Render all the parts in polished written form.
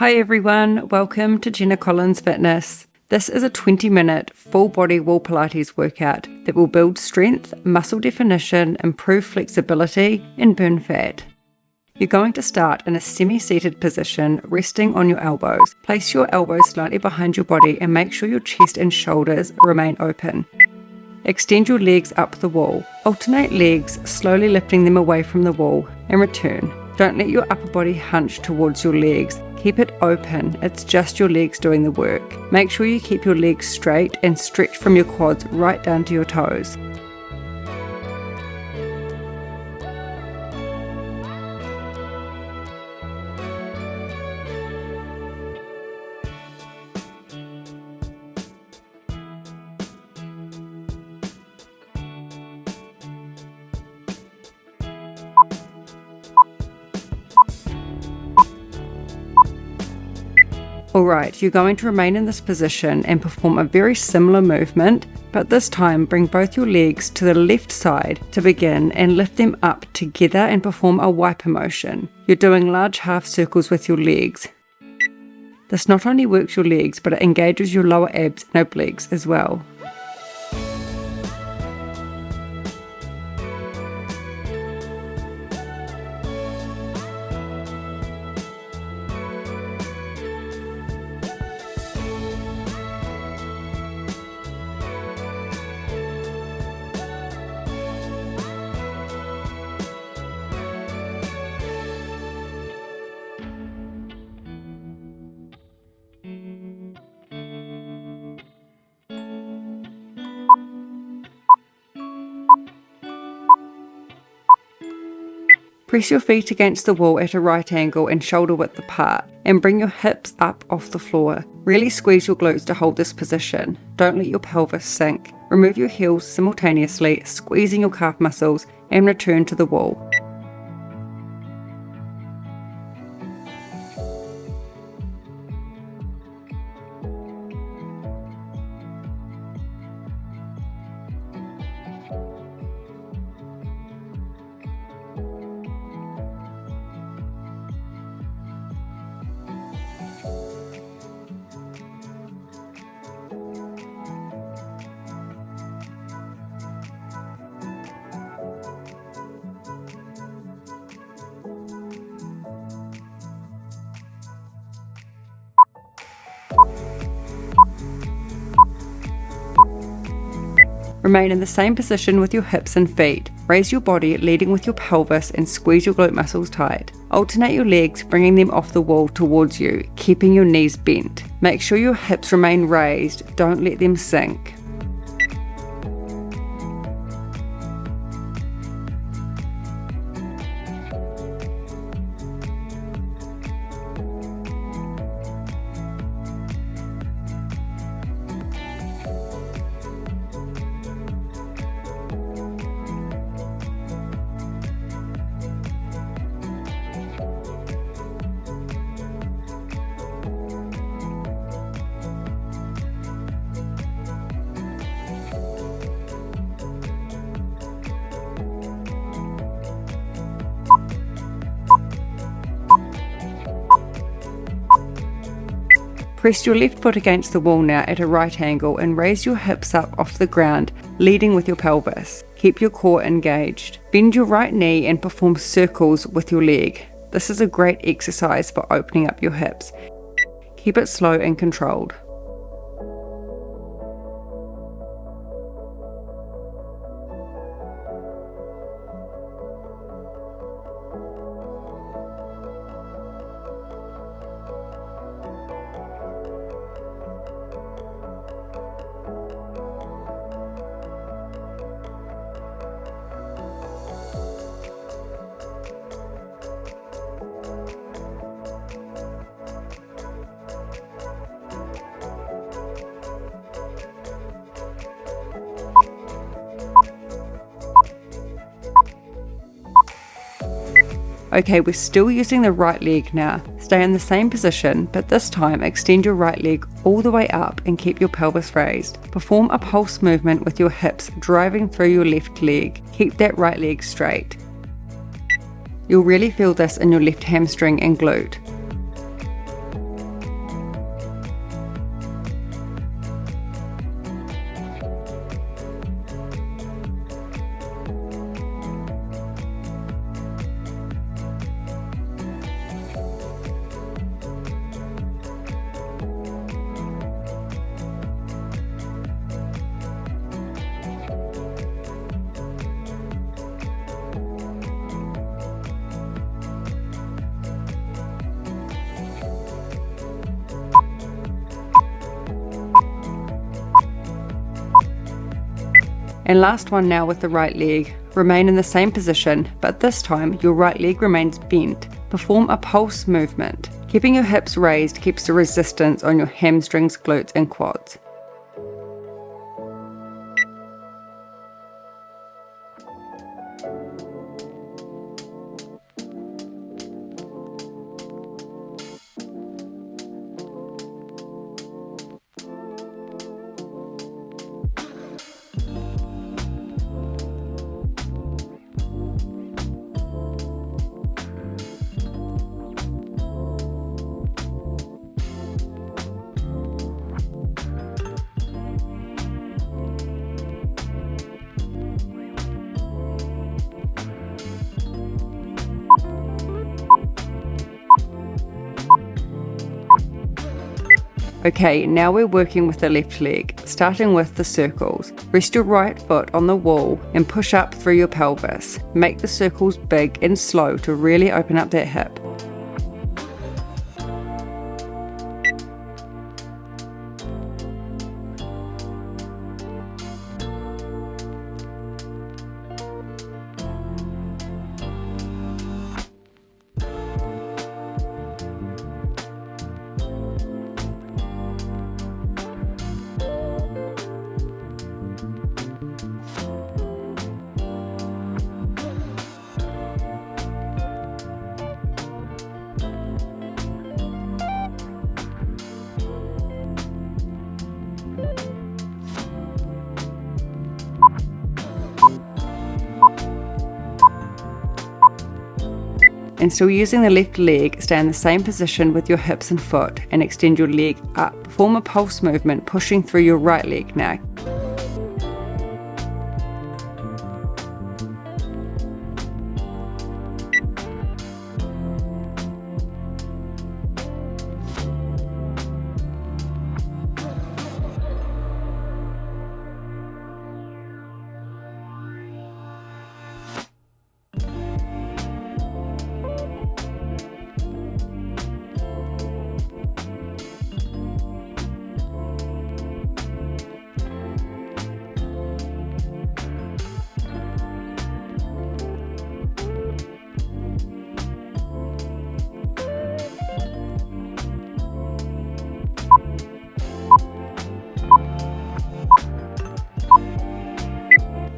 Hi everyone, welcome to Jenna Fitness. This is a 20-minute full body wall Pilates workout that will build strength, muscle definition, improve flexibility, and burn fat. You're going to start in a semi-seated position, resting on your elbows. Place your elbows slightly behind your body and make sure your chest and shoulders remain open. Extend your legs up the wall. Alternate legs, slowly lifting them away from the wall, and return. Don't let your upper body hunch towards your legs. Keep it open, it's just your legs doing the work. Make sure you keep your legs straight and stretch from your quads right down to your toes. Alright, you're going to remain in this position and perform a very similar movement, but this time bring both your legs to the left side to begin and lift them up together and perform a wiper motion. You're doing large half circles with your legs. This not only works your legs, but it engages your lower abs and obliques as well. Press your feet against the wall at a right angle and shoulder width apart, and bring your hips up off the floor. Really squeeze your glutes to hold this position. Don't let your pelvis sink. Remove your heels simultaneously, squeezing your calf muscles, and return to the wall. Remain in the same position with your hips and feet. Raise your body, leading with your pelvis, and squeeze your glute muscles tight. Alternate your legs, bringing them off the wall towards you, keeping your knees bent. Make sure your hips remain raised, don't let them sink. Press your left foot against the wall now at a right angle and raise your hips up off the ground, leading with your pelvis. Keep your core engaged. Bend your right knee and perform circles with your leg. This is a great exercise for opening up your hips. Keep it slow and controlled. Okay, we're still using the right leg now. Stay in the same position, but this time extend your right leg all the way up and keep your pelvis raised. Perform a pulse movement with your hips driving through your left leg. Keep that right leg straight. You'll really feel this in your left hamstring and glute. And last one now with the right leg. Remain in the same position, but this time your right leg remains bent. Perform a pulse movement. Keeping your hips raised keeps the resistance on your hamstrings, glutes and quads. Okay, now we're working with the left leg, starting with the circles. Rest your right foot on the wall and push up through your pelvis. Make the circles big and slow to really open up that hip. And still using the left leg, stay in the same position with your hips and foot and extend your leg up. Perform a pulse movement pushing through your right leg now.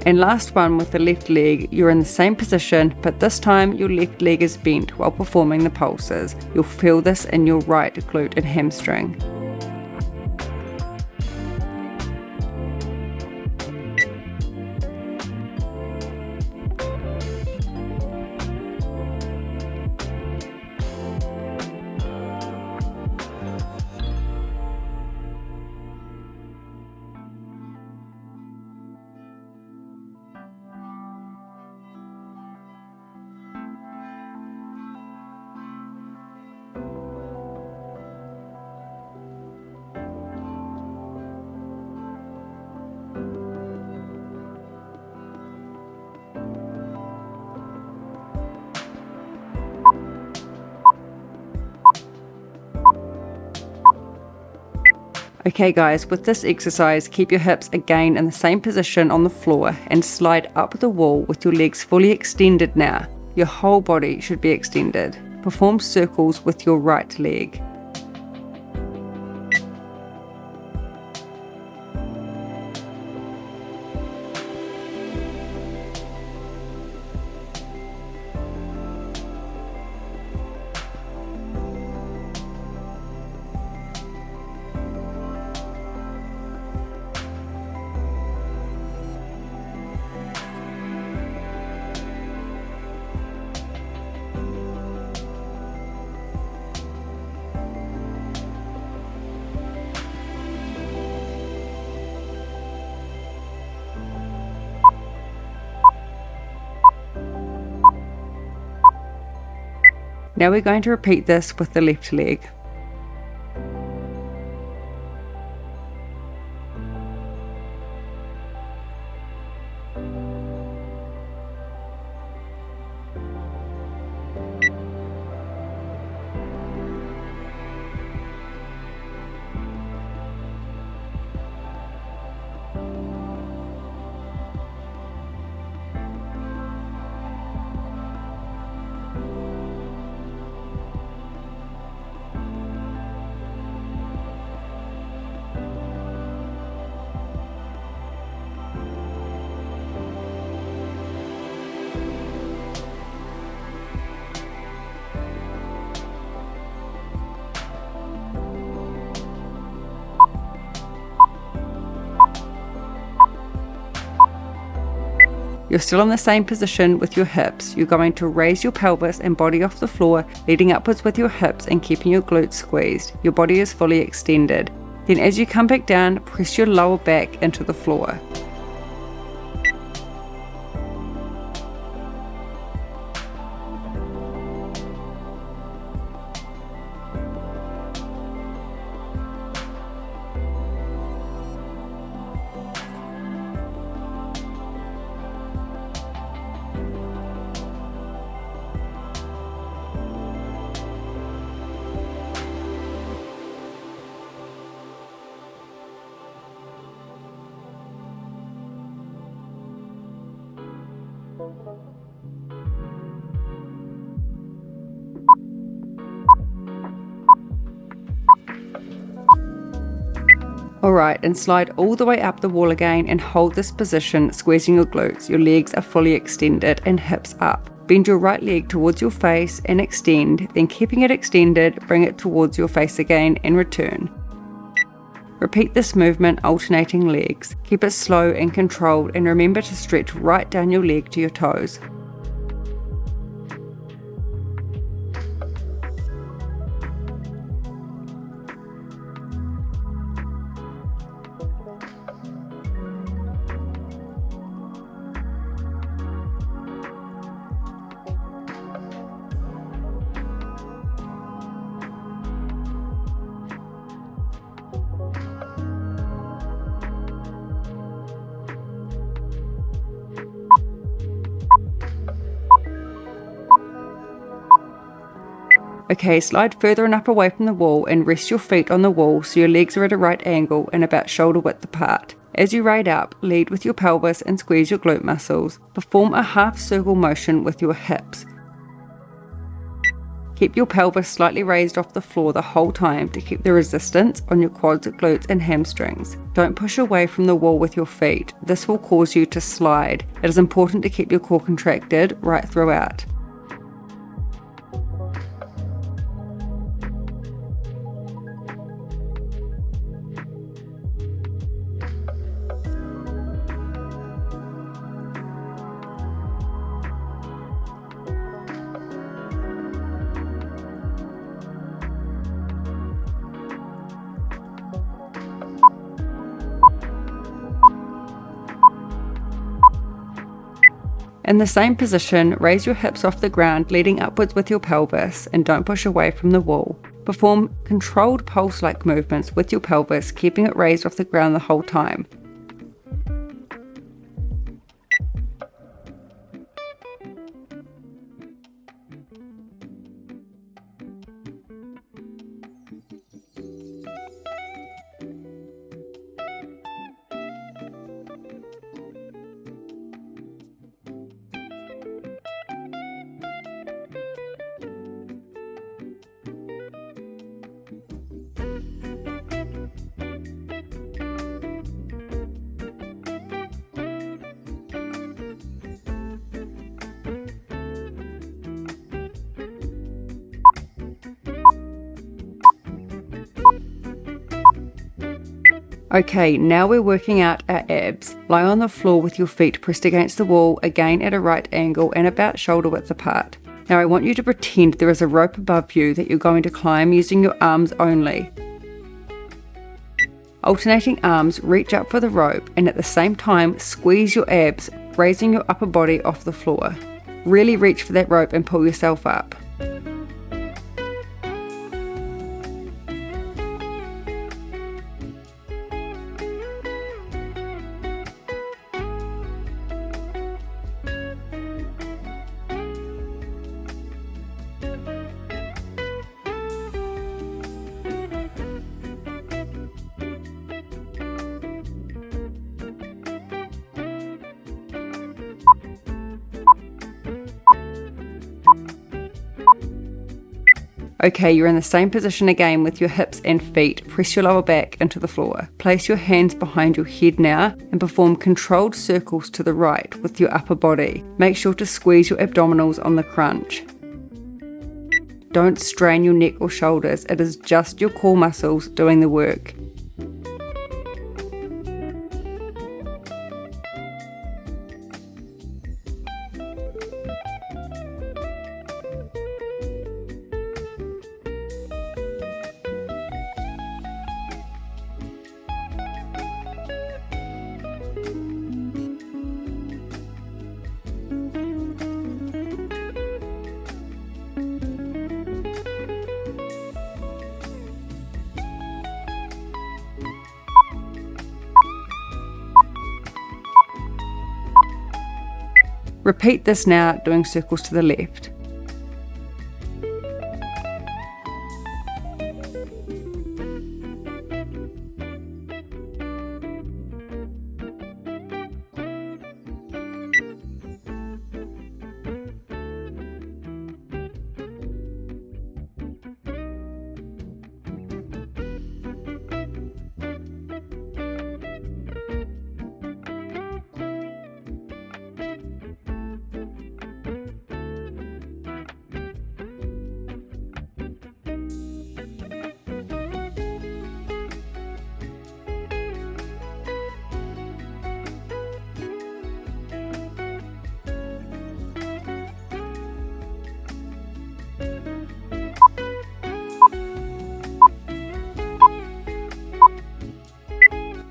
And last one with the left leg, you're in the same position, but this time your left leg is bent while performing the pulses. You'll feel this in your right glute and hamstring. Okay guys, with this exercise, keep your hips again in the same position on the floor and slide up the wall with your legs fully extended now. Your whole body should be extended. Perform circles with your right leg. Now we're going to repeat this with the left leg. You're still in the same position with your hips. You're going to raise your pelvis and body off the floor, leading upwards with your hips and keeping your glutes squeezed. Your body is fully extended. Then as you come back down, press your lower back into the floor. Alright, and slide all the way up the wall again and hold this position, squeezing your glutes. Your legs are fully extended and hips up. Bend your right leg towards your face and extend, then keeping it extended, bring it towards your face again and return. Repeat this movement alternating legs. Keep it slow and controlled, and remember to stretch right down your leg to your toes. Okay, slide further and up away from the wall and rest your feet on the wall so your legs are at a right angle and about shoulder width apart. As you ride up, lead with your pelvis and squeeze your glute muscles. Perform a half circle motion with your hips. Keep your pelvis slightly raised off the floor the whole time to keep the resistance on your quads, glutes and hamstrings. Don't push away from the wall with your feet. This will cause you to slide. It is important to keep your core contracted right throughout. In the same position, raise your hips off the ground, leading upwards with your pelvis, and don't push away from the wall. Perform controlled pulse-like movements with your pelvis, keeping it raised off the ground the whole time. Okay, now we're working out our abs. Lie on the floor with your feet pressed against the wall, again at a right angle and about shoulder width apart. Now I want you to pretend there is a rope above you that you're going to climb using your arms only. Alternating arms, reach up for the rope and at the same time squeeze your abs, raising your upper body off the floor. Really reach for that rope and pull yourself up. Okay, you're in the same position again with your hips and feet. Press your lower back into the floor. Place your hands behind your head now and perform controlled circles to the right with your upper body. Make sure to squeeze your abdominals on the crunch. Don't strain your neck or shoulders. It is just your core muscles doing the work. Repeat this now, doing circles to the left.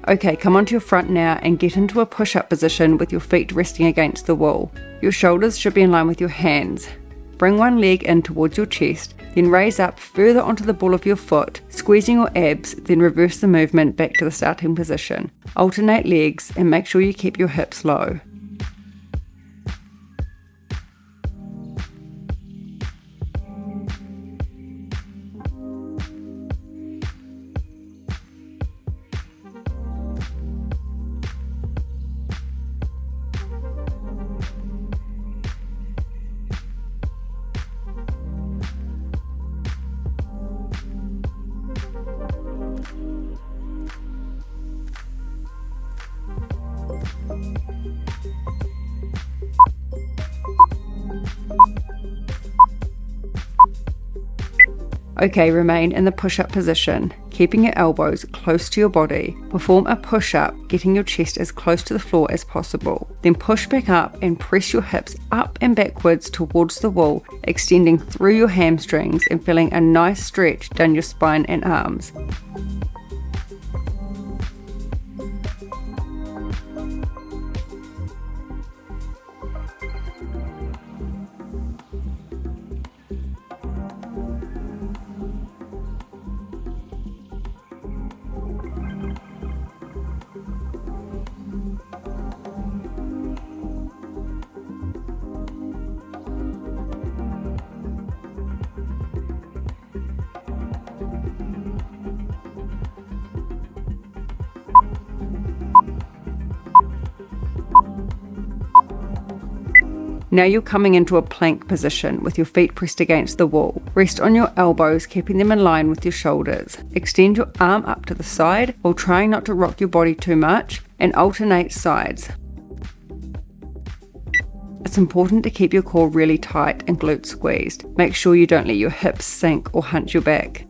Okay, come onto your front now and get into a push-up position with your feet resting against the wall. Your shoulders should be in line with your hands. Bring one leg in towards your chest, then raise up further onto the ball of your foot, squeezing your abs, then reverse the movement back to the starting position. Alternate legs and make sure you keep your hips low. Okay, remain in the push-up position, keeping your elbows close to your body. Perform a push-up, getting your chest as close to the floor as possible. Then push back up and press your hips up and backwards towards the wall, extending through your hamstrings and feeling a nice stretch down your spine and arms. Now you're coming into a plank position with your feet pressed against the wall. Rest on your elbows, keeping them in line with your shoulders. Extend your arm up to the side while trying not to rock your body too much, and alternate sides. It's important to keep your core really tight and glutes squeezed. Make sure you don't let your hips sink or hunch your back.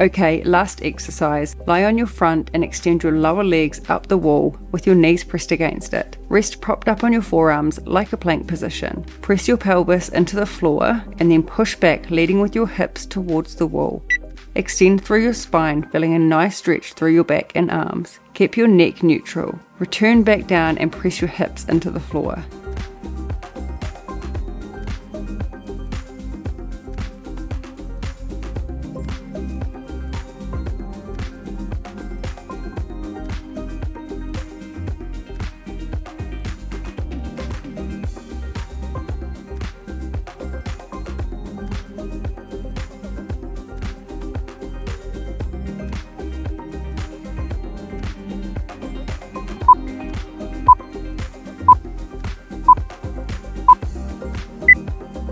Okay, last exercise. Lie on your front and extend your lower legs up the wall with your knees pressed against it. Rest propped up on your forearms like a plank position. Press your pelvis into the floor and then push back, leading with your hips towards the wall. Extend through your spine, feeling a nice stretch through your back and arms. Keep your neck neutral. Return back down and press your hips into the floor.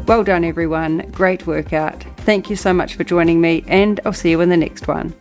Well done everyone, great workout. Thank you so much for joining me, and I'll see you in the next one.